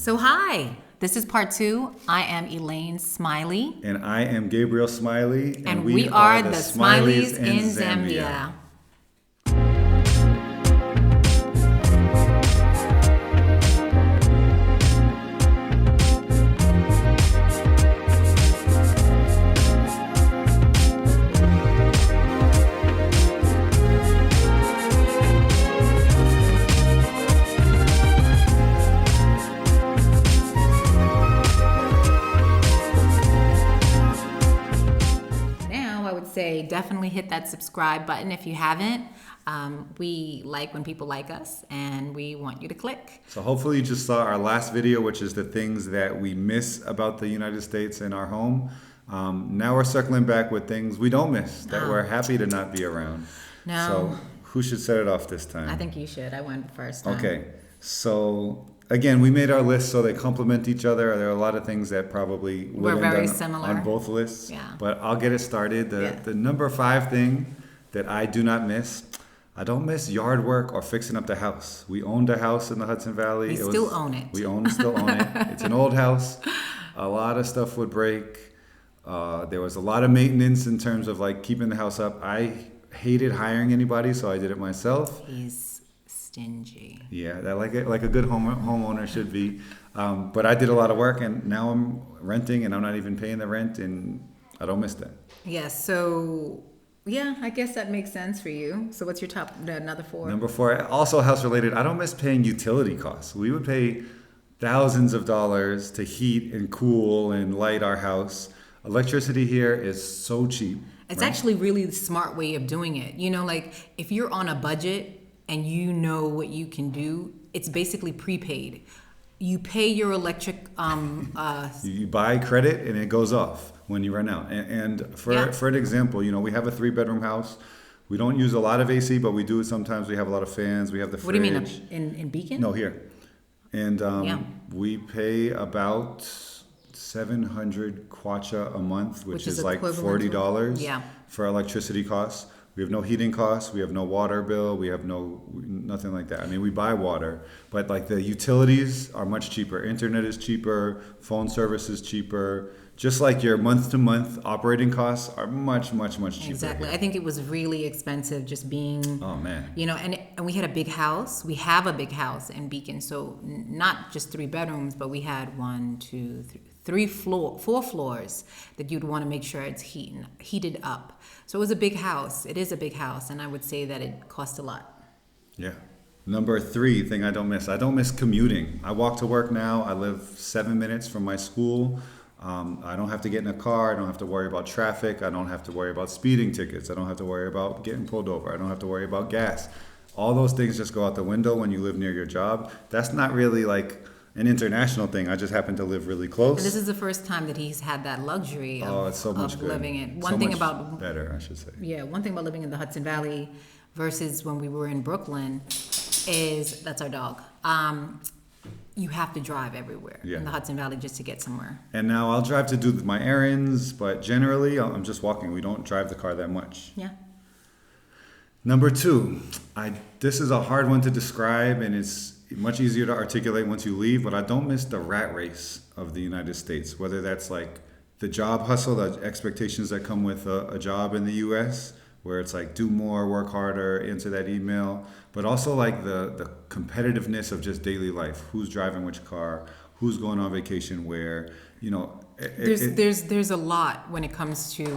So hi, this is part 2. I am Elaine Smiley. And I am Gabriel Smiley. And we are the Smileys in Zambia. Say definitely hit that subscribe button if you haven't. We like when people like us, and we want you to click. So hopefully you just saw our last video, which is the things that we miss about the United States and our home. Now we're circling back with things we don't miss, that we're happy to not be around. No. So who should set it off this time? I think you should. I went first. Okay. So again, we made our lists so they complement each other. There are a lot of things that probably we're very similar on both lists. Yeah. But I'll get it started. The number 5 thing that I do not miss, I don't miss yard work or fixing up the house. We owned a house in the Hudson Valley. We still own it. We still own it. It's an old house. A lot of stuff would break. There was a lot of maintenance in terms of like keeping the house up. I hated hiring anybody, so I did it myself. He's stingy. Yeah, that like a good homeowner should be. But I did a lot of work, and now I'm renting, and I'm not even paying the rent, and I don't miss that. Yeah. So yeah, I guess that makes sense for you. So what's your another 4? Number 4, also house related. I don't miss paying utility costs. We would pay thousands of dollars to heat and cool and light our house. Electricity here is so cheap. It's actually really the smart way of doing it. You know, like if you're on a budget and you know what you can do, it's basically prepaid. You pay your electric. You buy credit and it goes off when you run out. And for an example, you know, we have a 3-bedroom house. We don't use a lot of AC, but we do it sometimes. We have a lot of fans. We have the fridge. What do you mean, in Beacon? No, here. And we pay about 700 kwacha a month, which is like $40 for electricity costs. We have no heating costs. We have no water bill. We have nothing like that. I mean, we buy water, but like the utilities are much cheaper. Internet is cheaper. Phone service is cheaper. Just like your month-to-month operating costs are much, much, much cheaper. Exactly. I think it was really expensive just being. Oh man. You know, and we had a big house. We have a big house in Beacon, so not just 3 bedrooms, but we had 4 floors that you'd want to make sure it's heated up. So it was a big house. It is a big house, and I would say that it cost a lot. Yeah. Number 3 thing I don't miss commuting. I walk to work now. I live 7 minutes from my school. I don't have to get in a car. I don't have to worry about traffic. I don't have to worry about speeding tickets. I don't have to worry about getting pulled over. I don't have to worry about gas. All those things just go out the window when you live near your job. That's not really like an international thing. I just happen to live really close. And this is the first time that he's had that luxury of, it's so much living in. One thing about better, I should say. Yeah, one thing about living in the Hudson Valley versus when we were in Brooklyn is that's our dog. You have to drive everywhere in the Hudson Valley just to get somewhere. And now I'll drive to do my errands, but generally I'm just walking. We don't drive the car that much. Yeah. Number 2, this is a hard one to describe, and it's much easier to articulate once you leave, but I don't miss the rat race of the United States, whether that's like the job hustle, the expectations that come with a job in the U.S., where it's like do more, work harder, answer that email, but also like the competitiveness of just daily life. Who's driving which car? Who's going on vacation where? You know, there's a lot when it comes to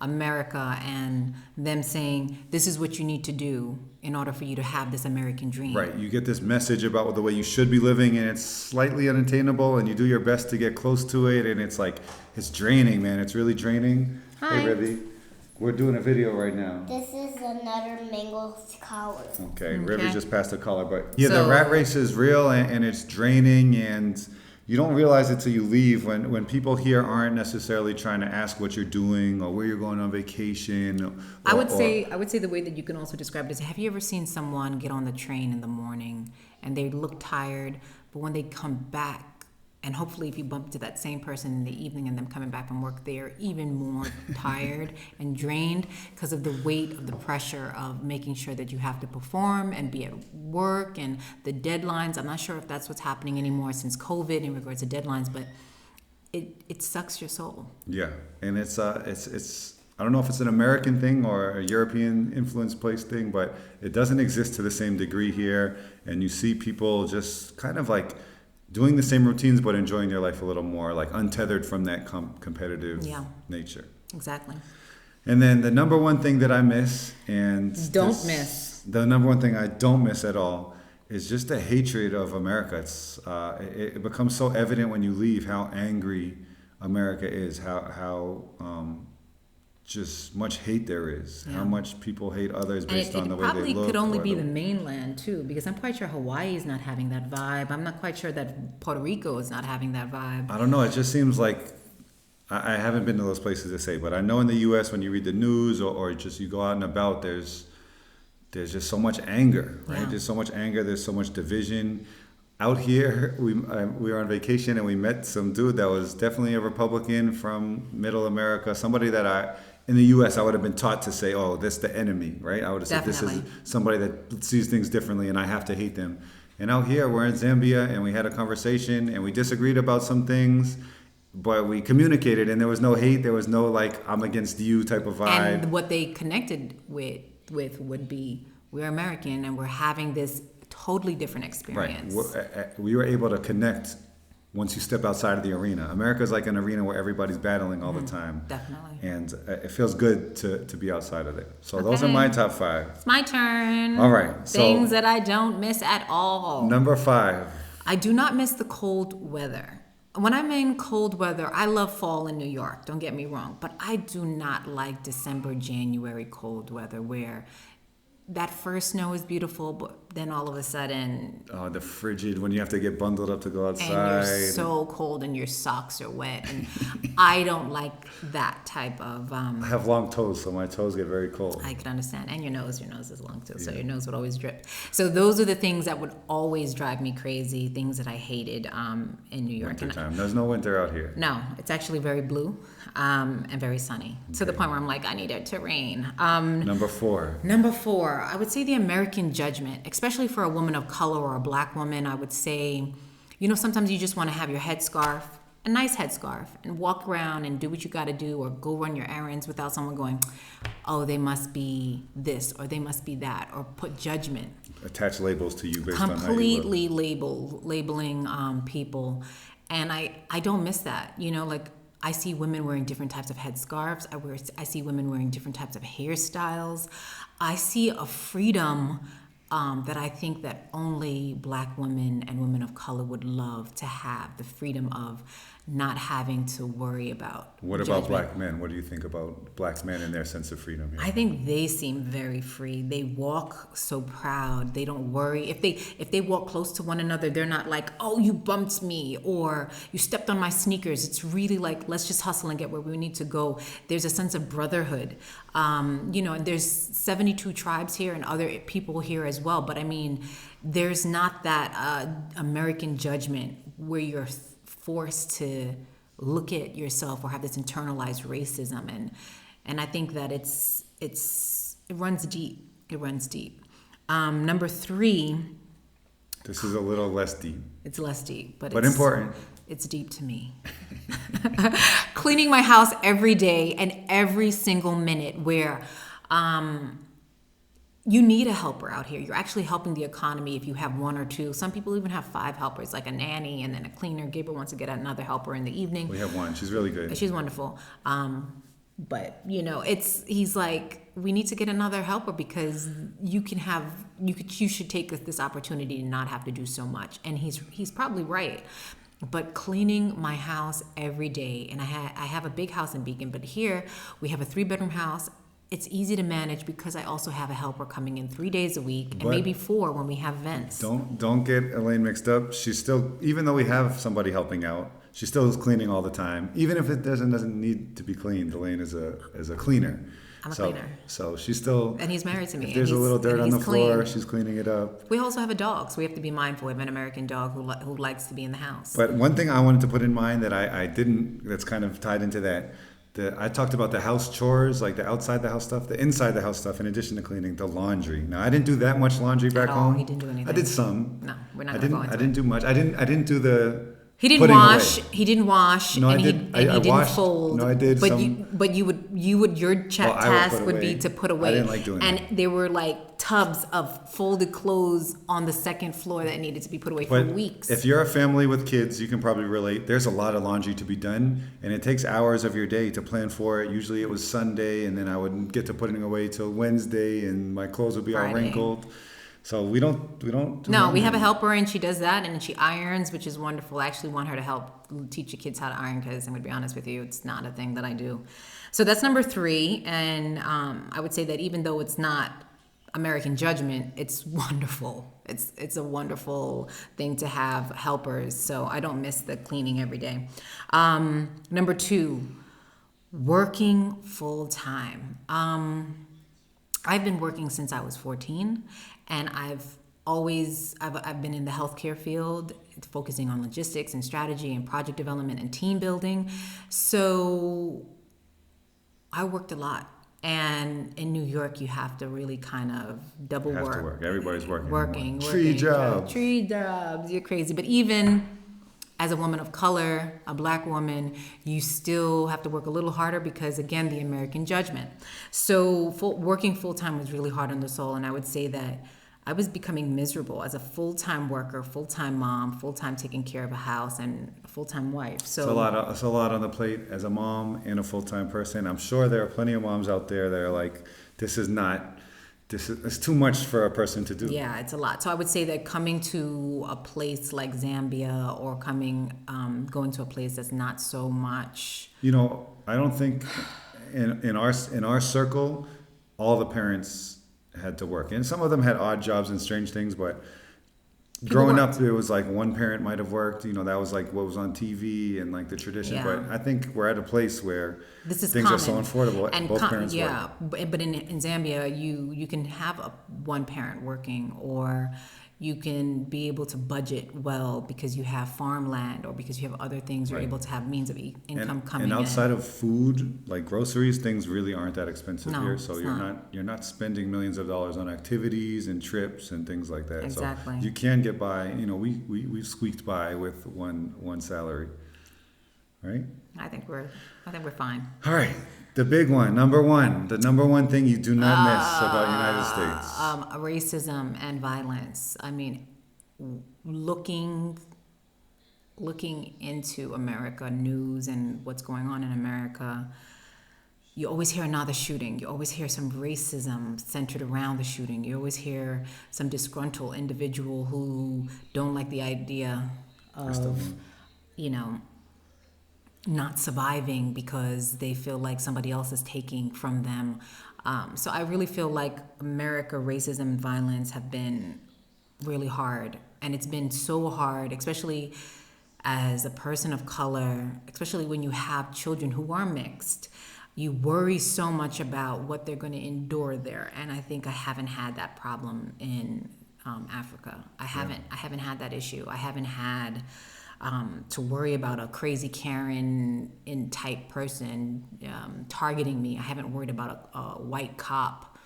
America and them saying this is what you need to do in order for you to have this American dream. Right. You get this message about the way you should be living, and it's slightly unattainable, and you do your best to get close to it, and it's like it's draining, man. It's really draining. Hi. Hey, Ribby. We're doing a video right now. This is another mango collar. Okay. Ribby just passed a collar, but the rat race is real, and it's draining, and you don't realize it till you leave when people here aren't necessarily trying to ask what you're doing or where you're going on vacation. I would say the way that you can also describe it is, have you ever seen someone get on the train in the morning and they look tired, but when they come back And hopefully if you bump into that same person in the evening and them coming back from work, they're even more tired and drained because of the weight of the pressure of making sure that you have to perform and be at work and the deadlines. I'm not sure if that's what's happening anymore since COVID in regards to deadlines, but it sucks your soul. Yeah, and it's I don't know if it's an American thing or a European influence place thing, but it doesn't exist to the same degree here. And you see people just kind of like doing the same routines, but enjoying their life a little more, like untethered from that competitive nature. Exactly. And then the number one thing that I miss, the number one thing I don't miss at all, is just the hatred of America. It becomes so evident when you leave how angry America is, how just much hate there is, how much people hate others based on the way they look. It probably could only be the mainland too, because I'm quite sure Hawaii is not having that vibe. I'm not quite sure that Puerto Rico is not having that vibe. I don't know. It just seems like I haven't been to those places to say, but I know in the U.S. when you read the news or just you go out and about, there's just so much anger, right? There's so much anger. There's so much division. Out here, we were on vacation and we met some dude that was definitely a Republican from Middle America, somebody that in the U.S., I would have been taught to say, oh, this is the enemy, right? I would have said, this is somebody that sees things differently and I have to hate them. And out here, we're in Zambia and we had a conversation and we disagreed about some things, but we communicated and there was no hate. There was no like, I'm against you type of vibe. And what they connected with would be, we're American and we're having this totally different experience. Right. We were able to connect once you step outside of the arena. America is like an arena where everybody's battling all the time. Definitely. And it feels good to be outside of it. So those are my top 5. It's my turn. All right. Things that I don't miss at all. Number 5. I do not miss the cold weather. When I'm in cold weather, I love fall in New York, don't get me wrong. But I do not like December, January cold weather where that first snow is beautiful, but then all of a sudden... Oh, the frigid, when you have to get bundled up to go outside. And you're so cold and your socks are wet. And I don't like that type of... I have long toes, so my toes get very cold. I can understand. And your nose is long too, so your nose would always drip. So those are the things that would always drive me crazy, things that I hated in New York. Wintertime. There's no winter out here. No, it's actually very blue and very sunny. To the point where I'm like, I need it to rain. Number 4. Number 4. I would say the American judgment, especially for a woman of color or a black woman. I would say, sometimes you just want to have your headscarf, a nice headscarf, and walk around and do what you got to do or go run your errands without someone going, oh, they must be this or they must be that, or put judgment. Attach labels to you based on how you look. Completely labeling people. And I don't miss that. I see women wearing different types of headscarves. I see women wearing different types of hairstyles. I see a freedom that I think that only black women and women of color would love to have, the freedom of not having to worry about What judgment. about black men? What do you think about black men and their sense of freedom here? I think they seem very free. They walk so proud. They don't worry. If they walk close to one another, they're not like, oh, you bumped me or you stepped on my sneakers. It's really like, let's just hustle and get where we need to go. There's a sense of brotherhood. And there's 72 tribes here and other people here as well. But I mean, there's not that American judgment where you're forced to look at yourself or have this internalized racism, and I think that it runs deep. It runs deep. Number 3. This is a little less deep. It's less deep, but important. It's deep to me. Cleaning my house every day and every single minute, where you need a helper out here. You're actually helping the economy if you have 1 or 2. Some people even have 5 helpers, like a nanny and then a cleaner. Gabriel wants to get another helper in the evening. We have 1. She's really good. She's wonderful. But he's like, we need to get another helper because you should take this opportunity to not have to do so much. And he's probably right. But cleaning my house every day, and I have a big house in Beacon, but here we have a 3-bedroom house. It's easy to manage because I also have a helper coming in 3 days a week and maybe 4 when we have events. Don't get Elaine mixed up. She's still, even though we have somebody helping out, she still is cleaning all the time. Even if it doesn't need to be cleaned, Elaine is a cleaner. I'm a So, cleaner. so she's still. And he's married to me. If there's a and little dirt on the clean. floor, she's cleaning it up. We also have a dog, so we have to be mindful. We have an American dog who likes to be in the house. But one thing I wanted to put in mind that I didn't, that's kind of tied into that. I talked about the house chores, like the outside the house stuff, the inside the house stuff, in addition to cleaning, the laundry. Now, I didn't do that much laundry back At all, home. he didn't do anything. I did some. No, we're not I going to go didn't. into I didn't do much. I didn't do the. He didn't putting wash. away. He didn't wash. No, and I he, did. And I he didn't washed. fold. No, I did But some. you would. Your Well, I would task put would away. be to put away. I didn't like doing and that. there were like tubs of folded clothes on the second floor that needed to be put away for But weeks. if you're a family with kids, you can probably relate. There's a lot of laundry to be done, and it takes hours of your day to plan for it. Usually it was Sunday, and then I wouldn't get to putting it away till Wednesday, and my clothes would be all Friday. wrinkled. So we don't do No, we have a laundry. helper and she does that and she irons, which is wonderful. I actually want her to help teach the kids how to iron because I'm going to be honest with you, it's not a thing that I do. So that's number 3. And I would say that even though it's not American judgment, it's wonderful. It's a wonderful thing to have helpers. So I don't miss the cleaning every day. Number 2, working full time. I've been working since I was 14, and I've been in the healthcare field, focusing on logistics and strategy and project development and team building. So I worked a lot. And in New York, you have to really kind of double Have work. to work. Everybody's working. Working. Tree jobs. Tree jobs. You're crazy. But even as a woman of color, a black woman, you still have to work a little harder because, again, the American judgment. So working full-time was really hard on the soul. And I would say that I was becoming miserable as a full-time worker, full-time mom, full-time taking care of a house, and a full-time wife. So It's a lot on the plate as a mom and a full-time person. I'm sure there are plenty of moms out there that are like, it's too much for a person to do. yeah, it's a lot. So I would say that coming to a place like Zambia or going to a place that's not so much. You know, I don't think in our circle, all the parents had to work, and some of them had odd jobs and strange things. But growing up, there was like one parent might have worked. You know, that was like what was on TV and like the tradition. Yeah. But I think we're at a place where This is things common. are so affordable. And both parents work. yeah, but in Zambia, you can have one parent working, or you can be able to budget well because you have farmland or because you have other things. You're Right. able to have means of income coming and outside in. of food, like groceries, things really aren't that expensive No, here. So it's you're not spending millions of dollars on activities and trips and things like that. Exactly. So you can get by. You know, we've squeaked by with one salary, right? I think we're fine. All right, the big one, number one, the number one thing you do not miss about United States. Racism and violence. I mean, looking into America news and what's going on in America, you always hear another shooting. You always hear some racism centered around the shooting. You always hear some disgruntled individual who don't like the idea of, not surviving because they feel like somebody else is taking from them. So I really feel like America, racism and violence have been really hard. And it's been so hard, especially as a person of color, especially when you have children who are mixed. You worry so much about what they're going to endure there. And I think I haven't had that problem in Africa. I haven't had that issue. I haven't had to worry about a crazy Karen in type person targeting me. I haven't worried about a white cop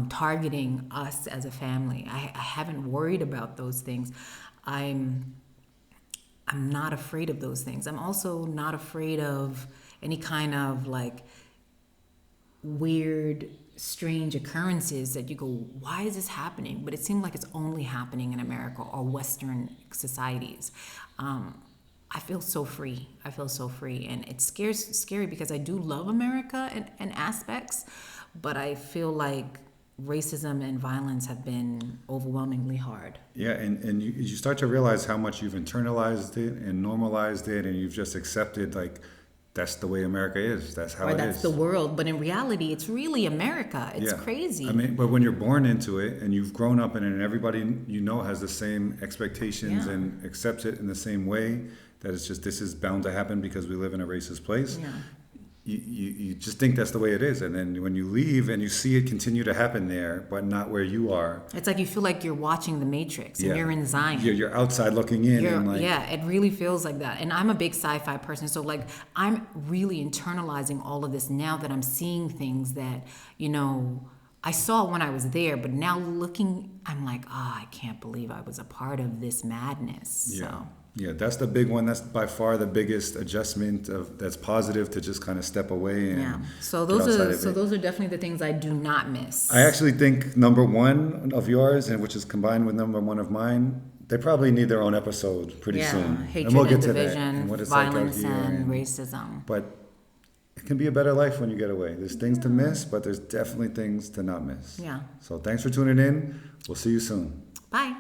targeting us as a family. I haven't worried about those things. I'm not afraid of those things. I'm also not afraid of any kind of like weird, strange occurrences that you go, why is this happening? But it seems like it's only happening in America or Western societies. I feel so free. And it's scary because I do love America in aspects, but I feel like racism and violence have been overwhelmingly hard. Yeah, and you start to realize how much you've internalized it and normalized it, and you've just accepted like that's the way America is. That's how it is. Or that's the world. But in reality, it's really America. It's crazy. I mean, but when you're born into it and you've grown up in it and everybody you know has the same expectations and accepts it in the same way, that it's just this is bound to happen because we live in a racist place. Yeah. you just think that's the way it is, and then when you leave and you see it continue to happen there, but not where you are. It's like you feel like you're watching The Matrix and you're in Zion. You're outside looking in. And like, yeah, it really feels like that. And I'm a big sci-fi person, so like I'm really internalizing all of this now that I'm seeing things that, you know, I saw when I was there, but now looking, I'm like, I can't believe I was a part of this madness. Yeah. So. Yeah, that's the big one. That's by far the biggest adjustment that's positive, to just kind of step away and Yeah. So get outside of it. those are definitely the things I do not miss. I actually think number one of yours, and which is combined with number one of mine, they probably need their own episode pretty soon. Hatred And we'll get and to that division, and what it's violence like out here. and racism. But it can be a better life when you get away. There's things to miss, but there's definitely things to not miss. Yeah. So thanks for tuning in. We'll see you soon. Bye.